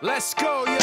Let's go, yo.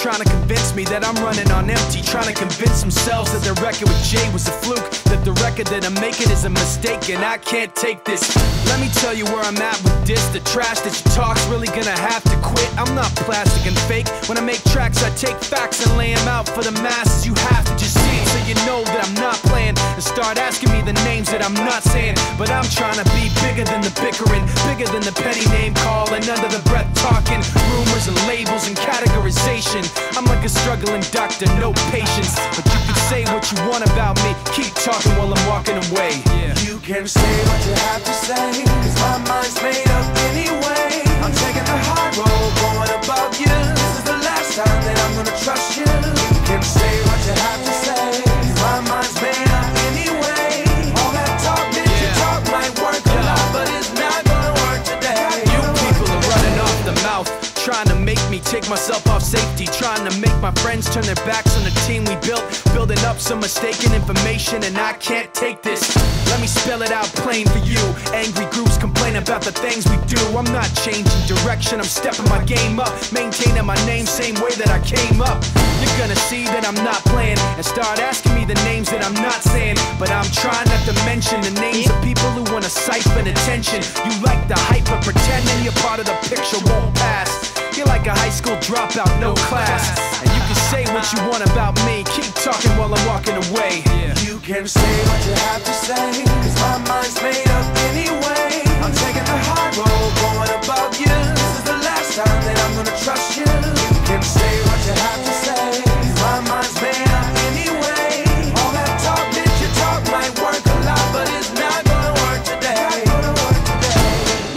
Trying to convince me that I'm running on empty, trying to convince themselves that their record with Jay was a fluke, that the record that I'm making is a mistake, and I can't take this. Let me tell you where I'm at with this. The trash that you talk's really gonna have to quit. I'm not plastic and fake. When I make tracks, I take facts and lay them out for the masses. You have to just see it so you know that I'm not playing, and start asking me the names that I'm not saying. But I'm trying to be bigger than the bickering, bigger than the petty name calling, under the breath talking, rumors and labels and categorization. I'm like a struggling doctor, no patience. But you can say what you want about me, keep talking while I'm walking away. You can say what you have to say, cause my mind's made up anyway. I'm taking the high road, going above you. This is the last time that I'm gonna trust you. You can say what you have to say, cause my mind's made up anyway. All that talk that you talk might work a lot, but it's not gonna work today. You people are running off the mouth, trying to make me take myself off safety, trying to make my friends turn their backs on the team we built, building up some mistaken information, and I can't take this. Let me spell it out plain for you. Angry groups complain about the things we do. I'm not changing direction, I'm stepping my game up, maintaining my name same way that I came up. You're gonna see that I'm not playing, and start asking me the names that I'm not saying. But I'm trying not to mention the names of people who wanna siphon attention. You like the hype, but pretending you're part of the picture won't pass. You're like a high school dropout, no class. And you can say what you want about me, keep talking while I'm walking away. You can say what you have to say, cause my mind's made up anyway. I'm taking the high road, going above you. This is the last time that I'm gonna trust you. You can say what you have to say, cause my mind's made up anyway. All that talk that you talk might work a lot, but it's not gonna work today.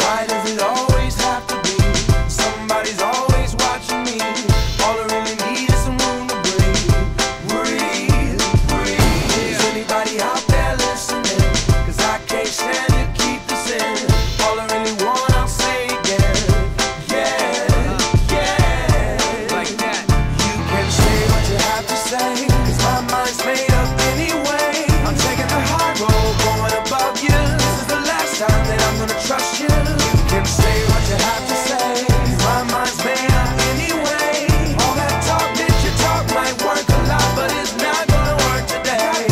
Why does it always have to be somebody's always watching me? All I really need is some room to breathe, breathe, breathe. Is anybody out there listening? Cause I can't stand to keep this in. All I really want, I'll say again. Yeah, yeah. Like that. You can say what you have to say, cause my mind's made up anyway. I'm taking the high road, going above you. This is the last time that I'm gonna trust you. You can say what you have to say, cause my mind's made up anyway. All that talk that you talk might work a lot, but it's not gonna work today.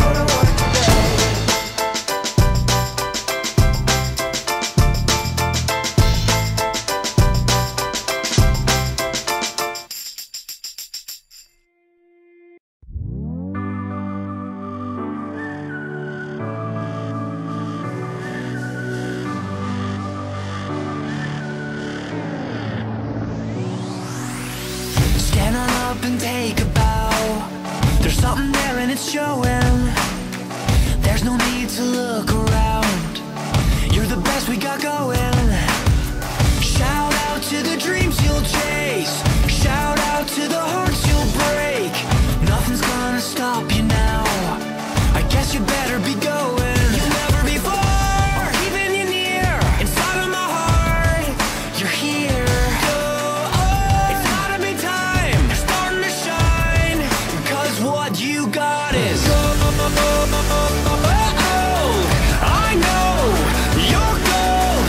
Stand on up and take a bow. There's something there and it's showing. There's no need to look around. You're the best we got going. Shout out to the dreams you'll chase. Shout out to the hearts you'll break. Nothing's gonna stop you now. I guess you better be going. You'll never before, even you near. Inside of my heart, you're here. It's gotta be time. You're starting to shine. Cause what you got is gold. I know you're gold.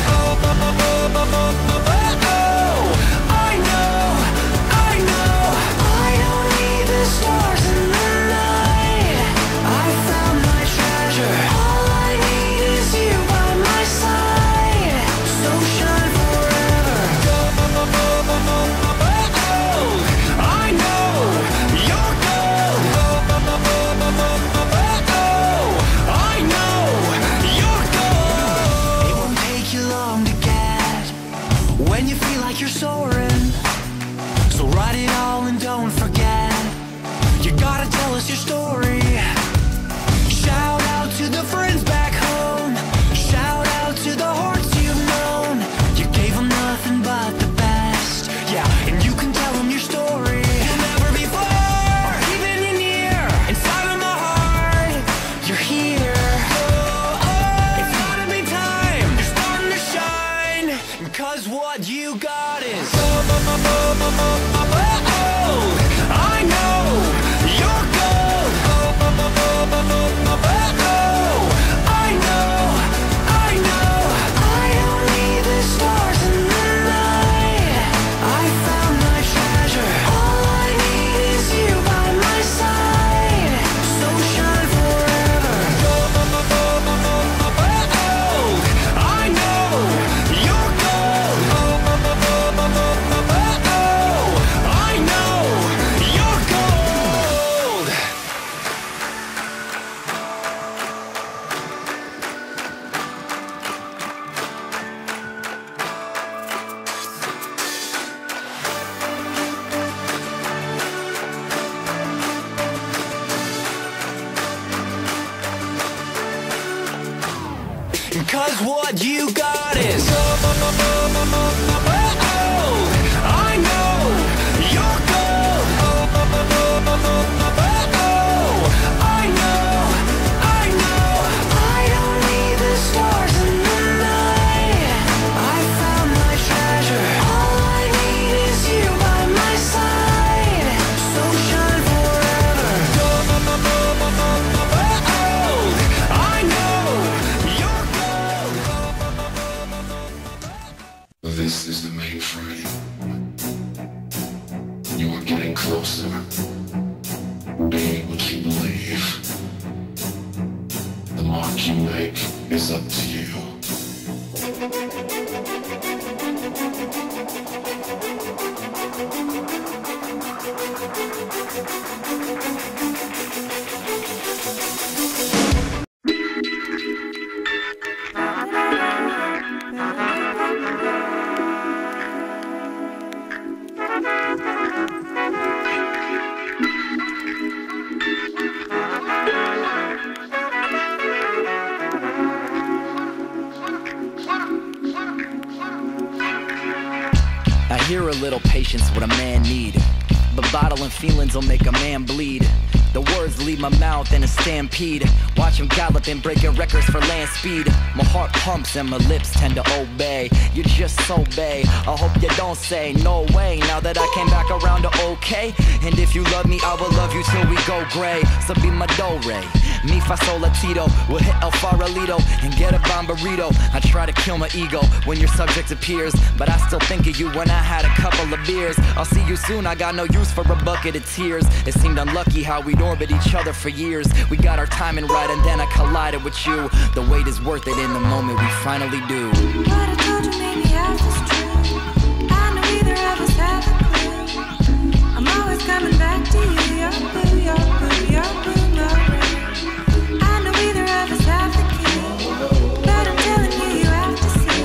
'cause what you got is gold. I know you're gold. I know I don't need the stars in the night. I found my treasure. All I need is you by my side. So shine forever. Gold. I know you're gold. This is the mainframe. You are getting closer. Be what you believe. The mark you make is up to you. I hear a little patience what a man need, but bottling feelings will make a man bleed. The words leave my mouth in a stampede. Watch him galloping, breaking records for land speed. My heart pumps and my lips tend to obey. You're just so bae, I hope you don't say no way. Now that I came back around to okay. And if you love me, I will love you till we go gray. So be my do-re, mi fa sol la tito. We'll hit El Farolito and get a bomberito. I try to kill my ego when your subject appears, but I still think of you when I had a couple of beers. I'll see you soon, I got no use for a bucket of tears. It seemed unlucky how we'd orbit each other for years. We got our timing right and then I collided with you. The wait is worth it in the moment we finally do. But I told you maybe half is true. I know either of us have a clue. I'm always coming back to you. Your boo, your boo, your boo, my ring. I know either of us have the key, but I'm telling you, you have to see.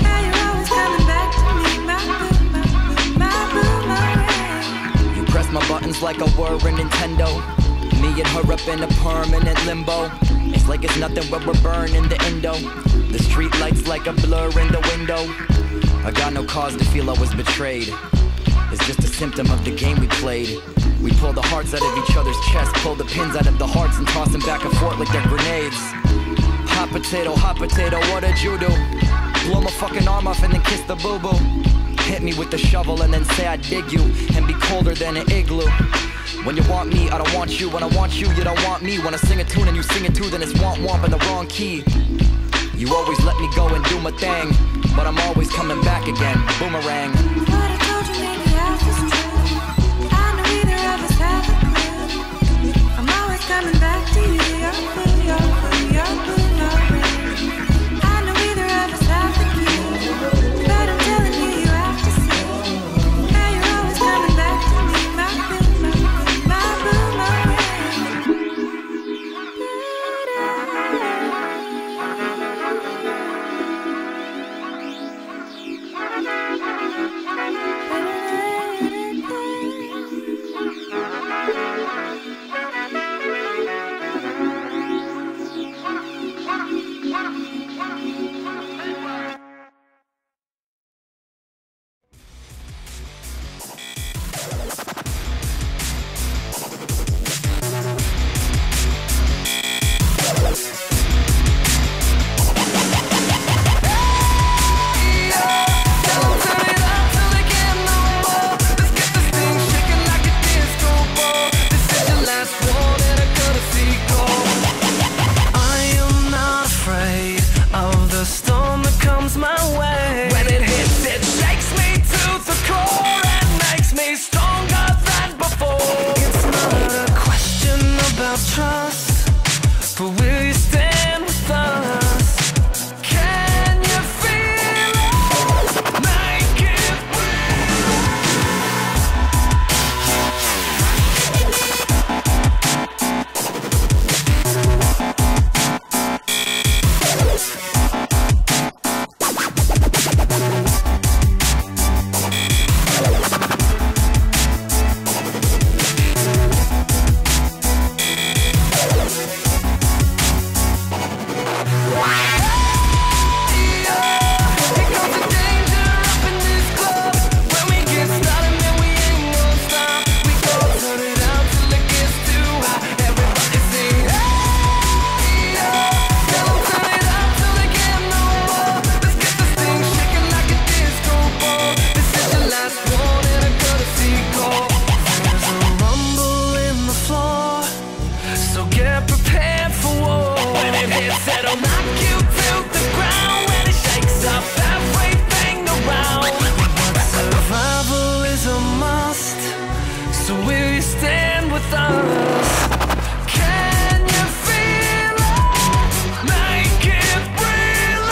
How you're always coming back to me. My boo, my boo, my boo, my ring. You press my buttons like a word in Nintendo. Me and her up in a permanent limbo. It's like it's nothing but we're burning the endo. The street lights like a blur in the window. I got no cause to feel I was betrayed. It's just a symptom of the game we played. We pull the hearts out of each other's chests, pull the pins out of the hearts and toss them back and forth like they're grenades. Hot potato, what did you do? Blow my fucking arm off and then kiss the boo-boo. Hit me with the shovel and then say I dig you, and be colder than an igloo. When you want me, I don't want you. When I want you, you don't want me. When I sing a tune and you sing it too, then it's womp in the wrong key. You always let me go and do my thing, but I'm always coming back again. Boomerang. But I told you maybe half is true. I know either of us have a clue. I'm always coming back to you. Your boo, your boo, your boo, my ring. I know either of us have the key, but I'm telling you, you have to see. How you're always coming back to me. My boo, my boo, my boo, my ring. will you stand with us? Can you feel it? Make it real.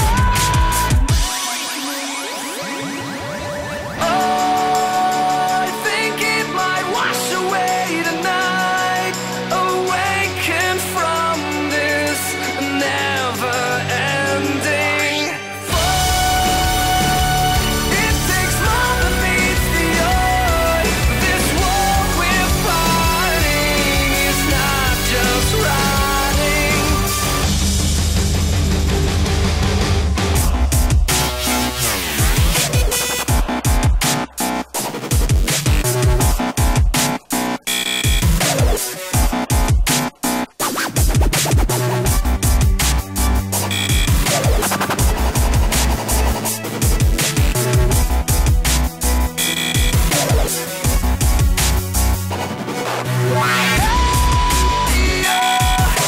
Oh, I think it might wash away tonight. Awaken from this never ending flood. It takes love that meets the eye. This war we're fighting is not just riding.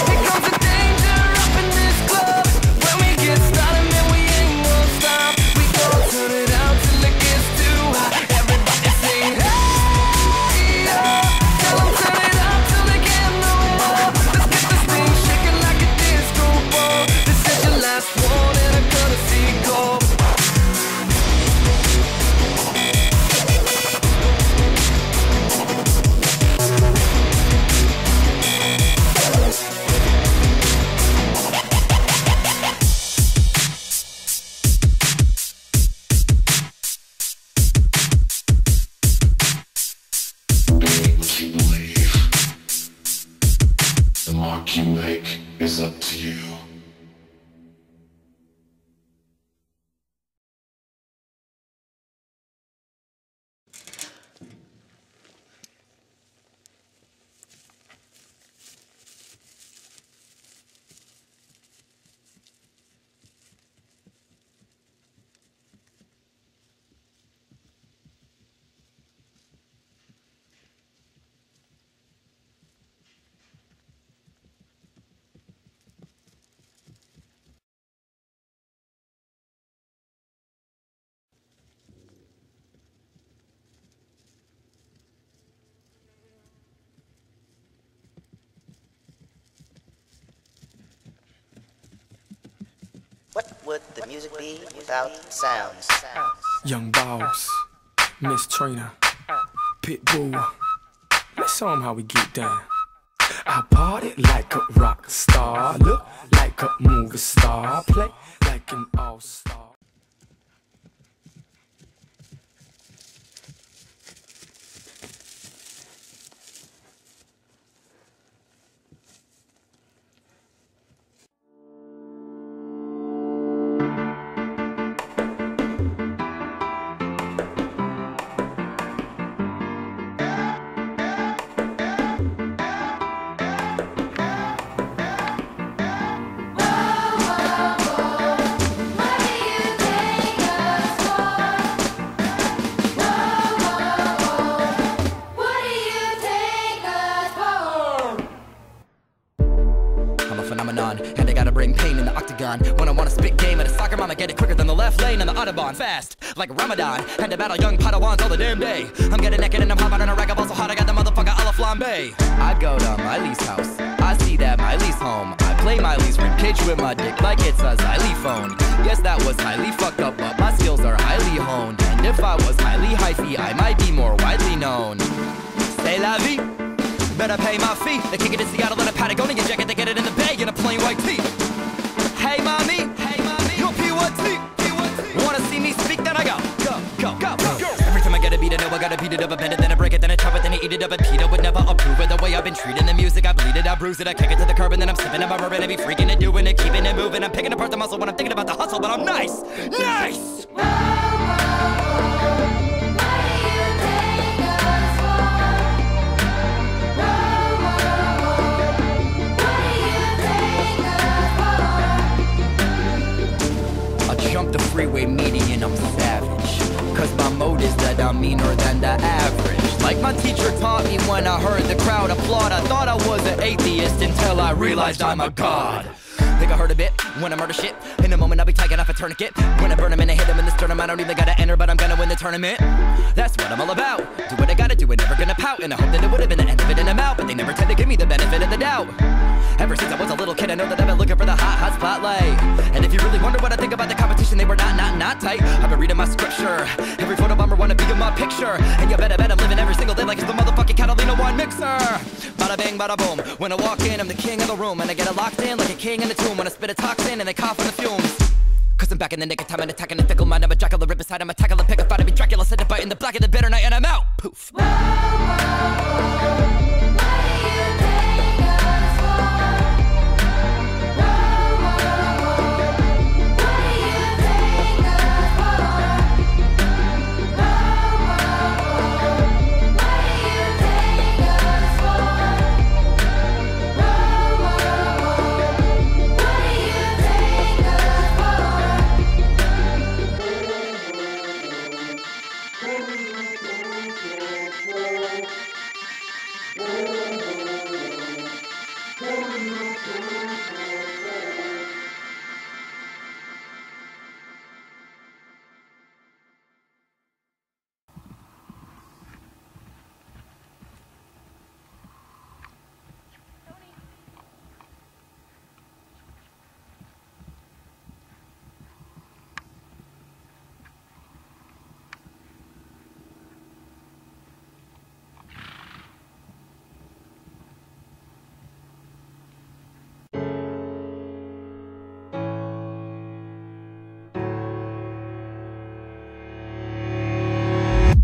Here comes the danger up in this club. When we get started, man, we ain't gonna stop. We gon' turn it out till it gets too hot. Everybody sing, hey, tell 'em turn it up till they can't no more. Let's get this thing shaking like a disco ball. This is your last one and I'm gonna see it go. Be what you believe. The mark you make is up to you. What would the music be without sounds? Young Boss, Miss Trina, Pitbull. Let's show 'em how we get down. I party like a rock star, look like a movie star, play like an all-star. And I gotta bring pain in the octagon. When I wanna spit game at a soccer mom, I get it quicker than the left lane on the Autobahn. Fast, like Ramadan. Had to battle young Padawans all the damn day. I'm getting naked and I'm hot on a rag. I'm so hot I got the motherfucker a la flambe. I go to Miley's house. I see that Miley's home. I play Miley's ribcage with my dick like it's a xylophone. Yes, that was highly fucked up, but my skills are highly honed. And if I was highly hyphy, I might be more widely known. C'est la vie. Better pay my fee. They kick it in Seattle in a Patagonia jacket. They get it in the Bay in a plain white tee. Hey mommy, you're P1T. Wanna see me speak? Then I go. Every time I get a beat, I know I gotta beat it up. I bend it, then I break it, then I chop it, then I eat it up. And Peter would never approve of the way I've been treating the music. I bleed it, I bruise it, I kick it to the curb, and then I'm sipping on my bourbon. I be freaking and doing it, keeping it moving. I'm picking apart the muscle when I'm thinking about the hustle, but I'm nice. Jump the freeway median, I'm savage. Cause my mode is that I'm meaner than the average. Like my teacher taught me when I heard the crowd applaud. I thought I was an atheist until I realized I'm a god. Think I heard a bit? When I murder shit, in a moment I'll be taking off a tourniquet. When I burn him and I hit him in the sternum, I don't even gotta enter, but I'm gonna win the tournament. That's what I'm all about. Do what I gotta do and never gonna pout. And I hope that it would've been the end of it and I'm out, but they never tend to give me the benefit of the doubt. Ever since I was a little kid, I know that I've been looking for the hot spotlight. And if you really wonder what I think about the competition, they were not tight. I've been reading my scripture. Every photo bomber wanna be in my picture. And you better bet I'm living every single day like it's the motherfucking Catalina wine mixer. Bada bang, bada boom. When I walk in, I'm the king of the room. And I get it locked in like a king in a tomb. When I spit a toxin and they cough on the fumes. Cause I'm back in the nick of time and attacking the fickle mind. I'm a Dracula, rip aside, I'm a tackle, pick a fight. I be Dracula, set to bite in the black of the bitter night, and I'm out. Poof.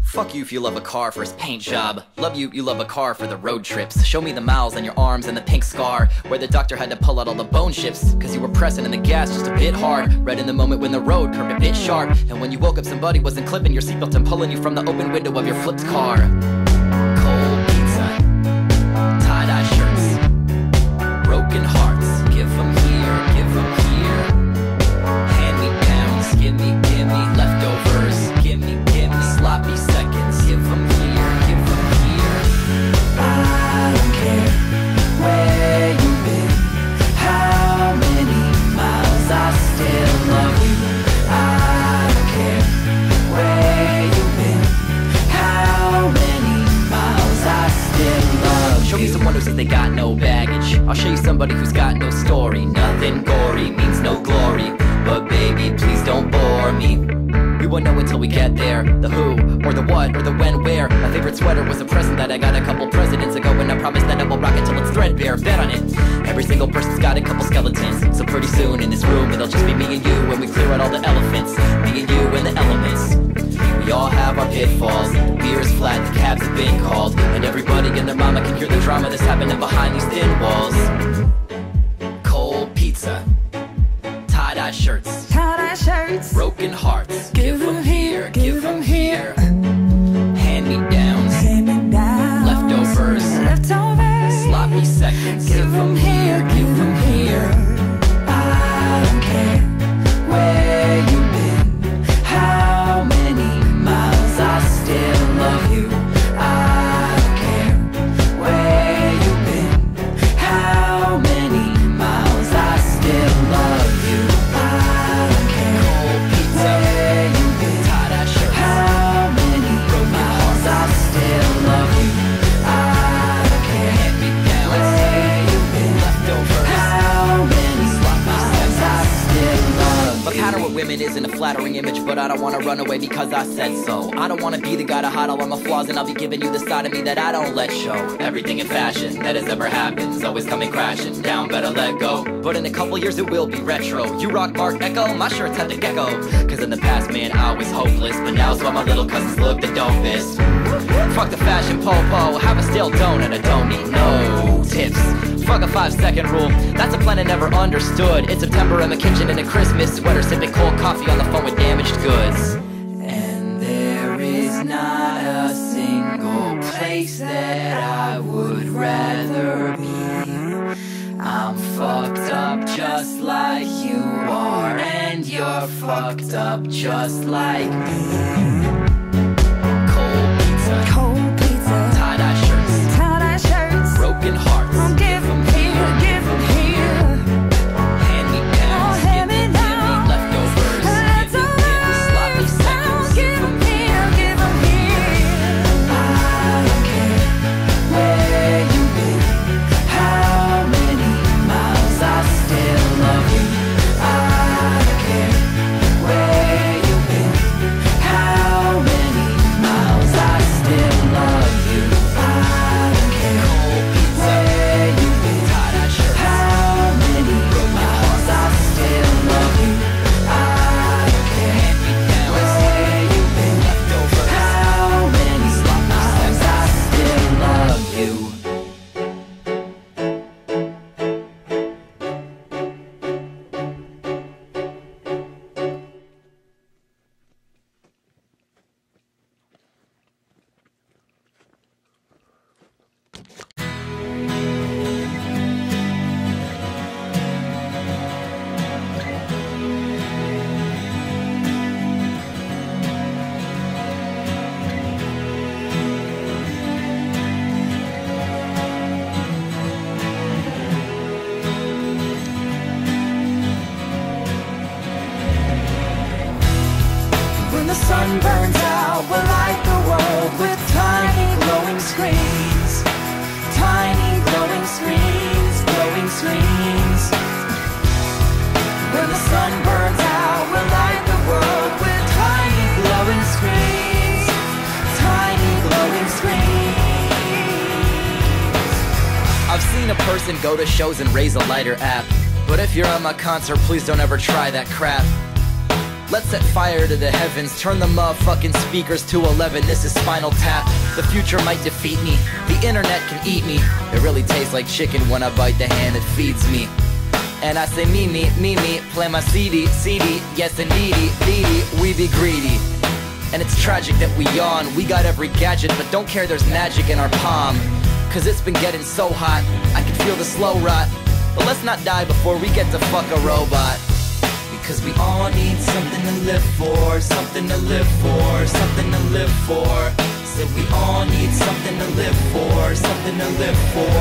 Fuck you if you love a car for its paint job. Love you, you love a car for the road trips. Show me the miles on your arms and the pink scar where the doctor had to pull out all the bone chips cause you were pressing in the gas just a bit hard. Right in the moment when the road curved a bit sharp. And when you woke up somebody wasn't clipping your seatbelt and pulling you from the open window of your flipped car. Cold pizza, tie-dye shirts, broken hearts. Give them here, give them here. Hand-me-downs, gimme, leftovers. Gimme, sloppy seconds. Give them here, give them here. I don't care where you've been, how many miles, I still love you. I don't care where you've been, how many miles, I still love you. Show me someone who says they got no baggage. I'll show you somebody who's got no story. Nothing gory means no glory. But baby, please don't bore me. We won't know until we get there. The who, or the what, or the when, where. My favorite sweater was a present that I got a couple presidents ago, and I promised that I will rock it till it's threadbare. Bet on it. Every single person's got a couple skeletons. So pretty soon in this room it'll just be me and you when we clear out all the elephants. Me and you and the elements. We all have our pitfalls. Beer's flat, the cabs have been called, and everybody and their mama can hear the drama that's happening behind these thin walls. Cold pizza, tie-dye shirts, broken hearts. Give them here, give them here. Hand-me-downs, leftovers, sloppy seconds. Give them here, give them here. I don't care where you've been, how many miles, I still love you. I don't care where you've been, how many miles, I still love you. I don't care where you've been, how many miles, I still love you. I don't care where you've been, how many miles, I still love you. My pattern with women isn't a flattering image, but I don't wanna run away because I said so. I don't wanna be the guy to hide all of my flaws, and I'll be giving you the side of me that I don't let show. Everything in fashion that has ever happened is always coming crashing down, better let go. But in a couple years it will be retro. You rock Mark Echo, my shirts have the gecko. Cause in the past, man, I was hopeless, but now's why my little cousins look the dopest. Fuck the fashion popo, have a stale donut, I don't need no tips. Fuck a 5-second rule, that's a plan I never understood. It's September in the kitchen in a Christmas sweater, sipping cold coffee on the phone with damaged goods. And there is not a single place that I would rather be. I'm fucked up just like you are, and you're fucked up just like me. Cold pizza, tie-dye shirts, broken hearts. Give them here, give them here. Hand-me-downs, sun burns out, we'll light the world with tiny glowing screens. Tiny glowing screens. I've seen a person go to shows and raise a lighter app, but if you're at my concert, please don't ever try that crap. Let's set fire to the heavens, turn the motherfucking speakers to 11. This is Spinal Tap. The future might defeat me, the internet can eat me. It really tastes like chicken when I bite the hand that feeds me. And I say me, play my CD, yes indeedy, we be greedy. And it's tragic that we yawn, we got every gadget, but don't care there's magic in our palm. Cause it's been getting so hot, I can feel the slow rot. But let's not die before we get to fuck a robot. Because we all need something to live for, something to live for, something to live for. So we all need something to live for, something to live for.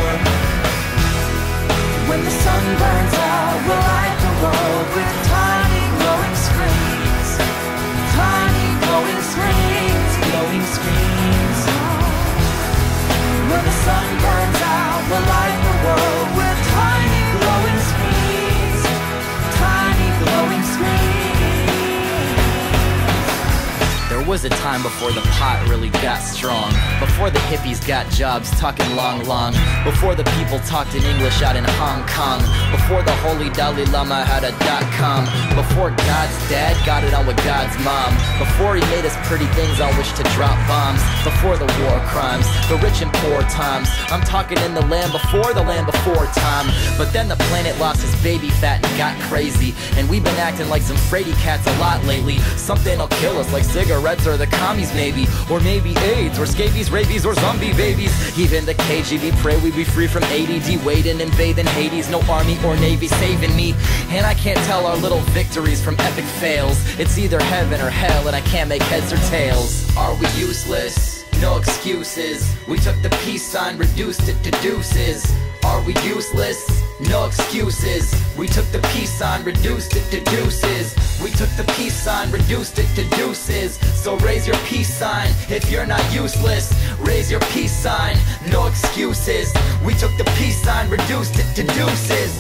When the sun burns out, we'll light the world with tiny glowing screens. Tiny glowing screens, glowing screens. When the sun burns out, we'll light the world with tiny glowing screens. Tiny glowing screens. There was a time before the pot really got strong, before the hippies got jobs talking long, before the people talked in English out in Hong Kong, before the holy Dalai Lama had a .com, before God's dad got it on with God's mom, before he made us pretty things on which to drop bombs, before the war crimes, the rich and poor times. I'm talking in the land before time. But then the planet lost its baby fat and got crazy, and we've been acting like some fraidy cats a lot lately. Something'll kill us like cigarettes or the commies maybe, or maybe AIDS or scabies, rabies or zombie babies. Even the KGB pray we be free from ADD, waiting and bathing Hades. No army or navy saving me, and I can't tell our little victories from epic fails. It's either heaven or hell, and I can't make heads or tails. Are we useless? No excuses. We took the peace sign, reduced it to deuces. Are we useless? No excuses. We took the peace sign, reduced it to deuces. We took the peace sign, reduced it to deuces. So raise your peace sign if you're not useless. Raise your peace sign, no excuses. We took the peace sign, reduced it to deuces.